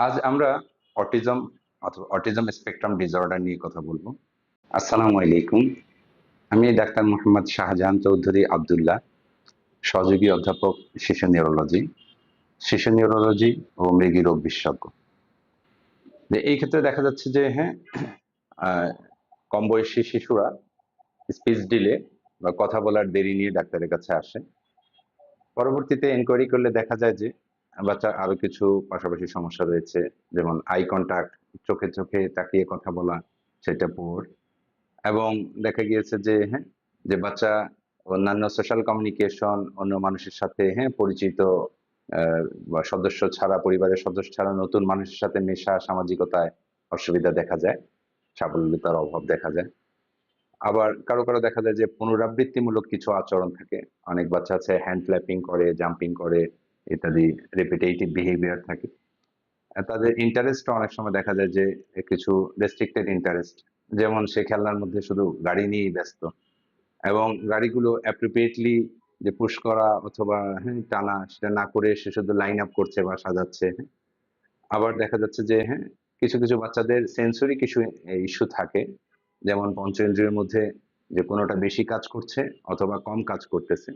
আজ আমরা অটিজম অথবা অটিজম স্পেকট্রাম ডিসঅর্ডার নিয়ে কথা বলবো। আসসালামু আলাইকুম। আমি ডাক্তার মোহাম্মদ শাহজাহান চৌধুরী আবদুল্লাহ, সহযোগী অধ্যাপক শিশু নিউরোলজি ও মৃগী রোগ বিশেষজ্ঞ। এই ক্ষেত্রে দেখা যাচ্ছে যে আহ, কম বয়সী শিশুরা স্পিচ ডিলে বা কথা বলার দেরি নিয়ে ডাক্তারের কাছে আসে। পরবর্তীতে এনকোয়ারি করলে দেখা যায় যে বাচ্চার আরো কিছু পাশাপাশি সমস্যা রয়েছে, যেমন আই কন্টাক্ট, চোখে চোখে তাকিয়ে কথা বলা, সেটা পুয়ার। এবং দেখা গিয়েছে যে যে বাচ্চা অন্যান্য সোশ্যাল কমিউনিকেশন, অন্য মানুষের সাথে পরিচিত আহ, বা সদস্য ছাড়া, পরিবারের সদস্য ছাড়া নতুন মানুষের সাথে মেশা, সামাজিকতায় অসুবিধা দেখা যায়, সাবলীলতার অভাব দেখা যায়। আবার কারো কারো দেখা যায় যে পুনরাবৃত্তিমূলক কিছু আচরণ থাকে। অনেক বাচ্চা আছে হ্যান্ড ক্ল্যাপিং করে, জাম্পিং করে, ইত্যাদি রিপিটেটিভ বিহেভিয়ার থাকে। তাদের ইন্টারেস্ট অনেক সময় দেখা যায় যে কিছু রেস্ট্রিক্টেড ইন্টারেস্ট, যেমন সে খেলনার মধ্যে শুধু গাড়ি নিয়েই ব্যস্ত, এবং গাড়িগুলো অ্যাপ্রোপ্রিয়েটলি যে পুশ করা অথবা টানা, সেটা না করে সে শুধু লাইন আপ করছে বা সাজাচ্ছে। আবার দেখা যাচ্ছে যে কিছু কিছু বাচ্চাদের সেন্সরি কিছু ইস্যু থাকে, যেমন পঞ্চেন্দ্রিয়ের মধ্যে যে কোনোটা বেশি কাজ করছে অথবা কম কাজ করতেছে।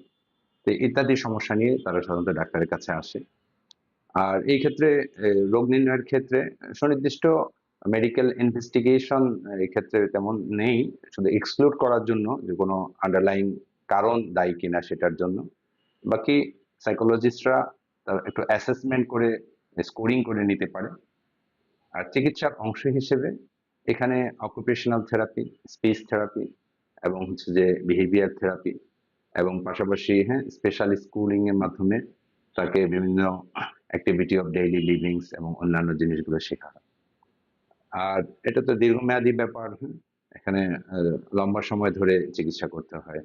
তো ইত্যাদি সমস্যা নিয়ে তারা সাধারণত ডাক্তারের কাছে আসে। আর এই ক্ষেত্রে রোগ নির্ণয়ের ক্ষেত্রে সুনির্দিষ্ট মেডিকেল ইনভেস্টিগেশন এই ক্ষেত্রে তেমন নেই, শুধু এক্সক্লুড করার জন্য যে কোনো আন্ডারলাইন কারণ দায়ী কিনা সেটার জন্য। বাকি সাইকোলজিস্টরা একটু অ্যাসেসমেন্ট করে স্কোরিং করে নিতে পারে। আর চিকিৎসার অংশ হিসেবে এখানে অকুপেশনাল থেরাপি, স্পিচ থেরাপি, এবং যে বিহেভিয়ার থেরাপি, এবং পাশাপাশি স্পেশাল স্কুলিং এর মাধ্যমে তাকে বিভিন্ন অ্যাক্টিভিটি অফ ডেইলি লিভিংস এবং অন্যান্য জিনিসগুলো শেখা হয়। আর এটা তো দীর্ঘমেয়াদী ব্যাপার। এখানে লম্বা সময় ধরে চিকিৎসা করতে হয়।